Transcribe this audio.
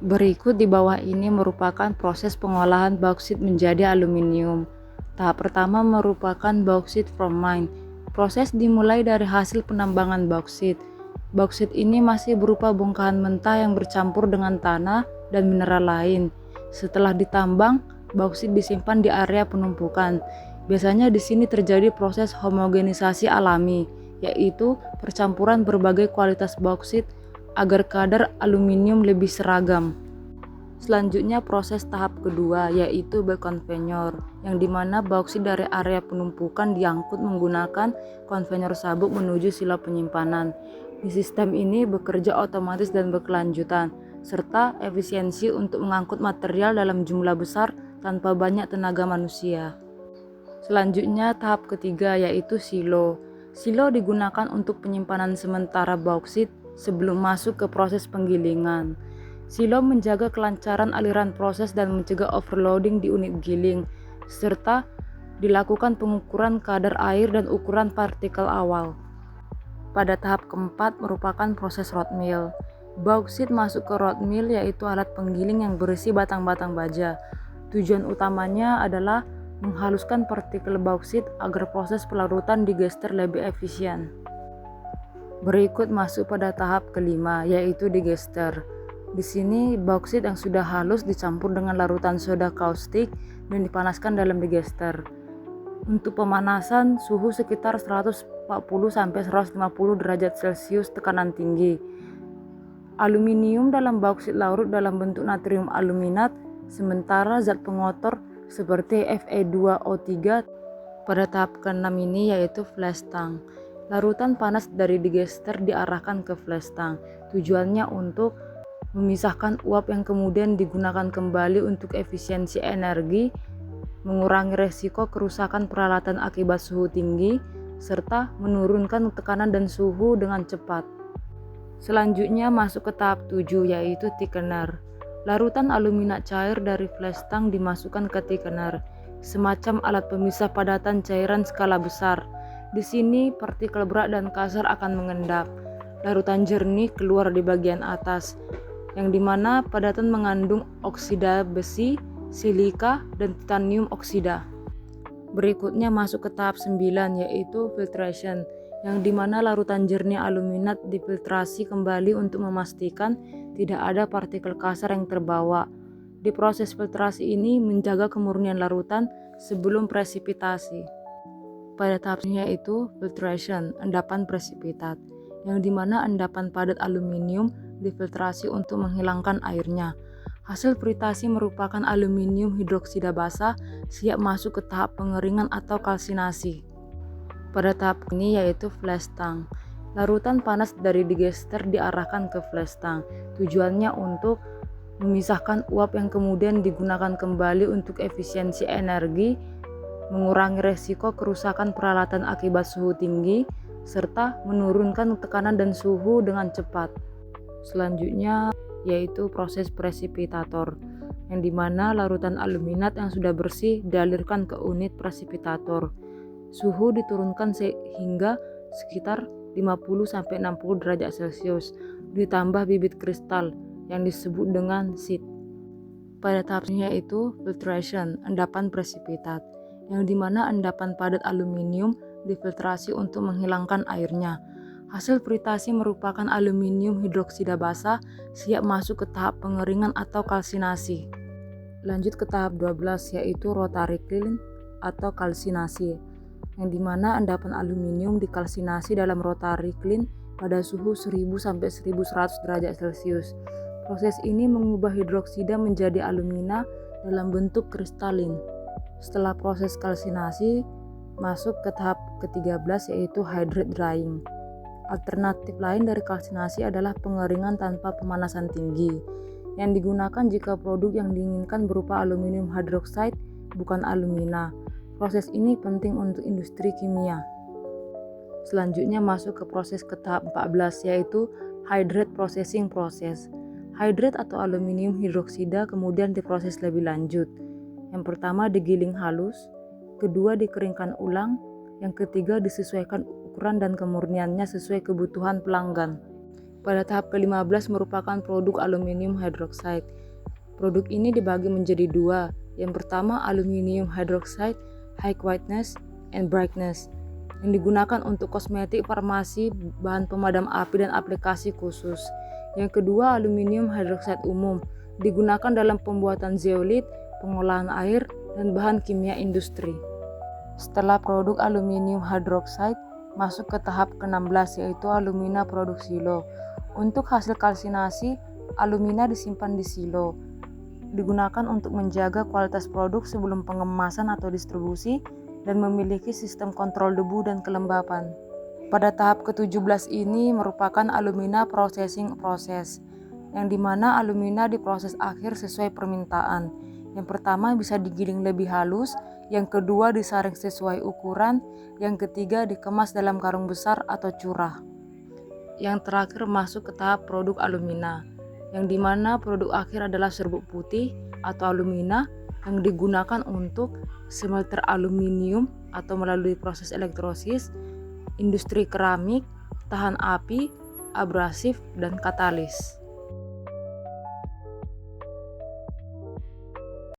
Berikut di bawah ini merupakan proses pengolahan bauksit menjadi aluminium. Tahap pertama merupakan bauksit from mine. Proses dimulai dari hasil penambangan bauksit. Bauksit ini masih berupa bongkahan mentah yang bercampur dengan tanah dan mineral lain. Setelah ditambang, bauksit disimpan di area penumpukan. Biasanya di sini terjadi proses homogenisasi alami, yaitu percampuran berbagai kualitas bauksit agar kadar aluminium lebih seragam. Selanjutnya proses tahap kedua yaitu berkonveyor, yang dimana bauksit dari area penumpukan diangkut menggunakan konveyor sabuk menuju silo penyimpanan. Di sistem ini bekerja otomatis dan berkelanjutan, serta efisiensi untuk mengangkut material dalam jumlah besar tanpa banyak tenaga manusia. Selanjutnya tahap ketiga yaitu silo. Silo digunakan untuk penyimpanan sementara bauksit sebelum masuk ke proses penggilingan. Silo menjaga kelancaran aliran proses dan mencegah overloading di unit giling, serta dilakukan pengukuran kadar air dan ukuran partikel awal. Pada tahap keempat merupakan proses rod mill. Bauksit masuk ke rod mill yaitu alat penggiling yang berisi batang-batang baja. Tujuan utamanya adalah menghaluskan partikel bauksit agar proses pelarutan digester lebih efisien. Berikut masuk pada tahap kelima yaitu digester. Di sini bauksit yang sudah halus dicampur dengan larutan soda kaustik dan dipanaskan dalam digester. Untuk pemanasan suhu sekitar 140-150 derajat Celcius tekanan tinggi. Aluminium dalam bauksit larut dalam bentuk natrium aluminat, sementara zat pengotor seperti Fe2O3 pada tahap ke-6 ini yaitu flash tank. Larutan panas dari digester diarahkan ke flash tank. Tujuannya untuk memisahkan uap yang kemudian digunakan kembali untuk efisiensi energi, mengurangi resiko kerusakan peralatan akibat suhu tinggi, serta menurunkan tekanan dan suhu dengan cepat. Selanjutnya masuk ke tahap 7 yaitu thickener. Larutan aluminat cair dari flash tank dimasukkan ke thickener, semacam alat pemisah padatan cairan skala besar. Di sini partikel berat dan kasar akan mengendap. Larutan jernih keluar di bagian atas, yang dimana padatan mengandung oksida besi, silika, dan titanium oksida. Berikutnya masuk ke tahap 9 yaitu filtration, yang dimana larutan jernih aluminat difiltrasi kembali untuk memastikan tidak ada partikel kasar yang terbawa. Di proses filtrasi ini menjaga kemurnian larutan sebelum presipitasi. Pada tahapnya yaitu filtration, endapan presipitat, yang dimana endapan padat aluminium difiltrasi untuk menghilangkan airnya. Hasil fritasi merupakan aluminium hidroksida basah siap masuk ke tahap pengeringan atau kalsinasi. Pada tahap ini yaitu flash tank. Larutan panas dari digester diarahkan ke flash tank. Tujuannya untuk memisahkan uap yang kemudian digunakan kembali untuk efisiensi energi, mengurangi resiko kerusakan peralatan akibat suhu tinggi, serta menurunkan tekanan dan suhu dengan cepat. Selanjutnya yaitu proses presipitator, yang dimana larutan aluminat yang sudah bersih dialirkan ke unit presipitator. Suhu diturunkan sehingga sekitar 50-60 derajat Celcius, ditambah bibit kristal yang disebut dengan seed. Pada tahapnya yaitu filtration, endapan presipitat, yang dimana endapan padat aluminium difiltrasi untuk menghilangkan airnya. Hasil fritasi merupakan aluminium hidroksida basah siap masuk ke tahap pengeringan atau kalsinasi. Lanjut ke tahap 12 yaitu rotary kiln atau kalsinasi, yang dimana endapan aluminium dikalsinasi dalam rotary kiln pada suhu 1000-1100 derajat Celcius. Proses ini mengubah hidroksida menjadi alumina dalam bentuk kristalin. Setelah proses kalsinasi, masuk ke tahap ke-13 yaitu hydrate drying. Alternatif lain dari kalsinasi adalah pengeringan tanpa pemanasan tinggi, yang digunakan jika produk yang diinginkan berupa aluminium hydroxide bukan alumina. Proses ini penting untuk industri kimia. Selanjutnya masuk ke proses ke tahap 14 yaitu hydrate processing process. Hydrate atau aluminium hidroksida kemudian diproses lebih lanjut. Yang pertama digiling halus, kedua dikeringkan ulang, yang ketiga disesuaikan ukuran dan kemurniannya sesuai kebutuhan pelanggan. Pada tahap ke-15 merupakan produk aluminium hydroxide. Produk ini dibagi menjadi dua. Yang pertama aluminium hydroxide high whiteness and brightness yang digunakan untuk kosmetik, farmasi, bahan pemadam api dan aplikasi khusus. Yang kedua aluminium hydroxide umum digunakan dalam pembuatan zeolit, pengolahan air, dan bahan kimia industri. Setelah produk aluminium hydroxide masuk ke tahap ke-16 yaitu alumina produk silo. Untuk hasil kalsinasi, alumina disimpan di silo. Digunakan untuk menjaga kualitas produk sebelum pengemasan atau distribusi dan memiliki sistem kontrol debu dan kelembapan. Pada tahap ke-17 ini merupakan alumina processing proses, yang dimana alumina diproses akhir sesuai permintaan. Yang pertama bisa digiling lebih halus, yang kedua disaring sesuai ukuran, yang ketiga dikemas dalam karung besar atau curah. Yang terakhir masuk ke tahap produk alumina, yang dimana produk akhir adalah serbuk putih atau alumina yang digunakan untuk smelter aluminium atau melalui proses elektrosis, industri keramik, tahan api, abrasif, dan katalis.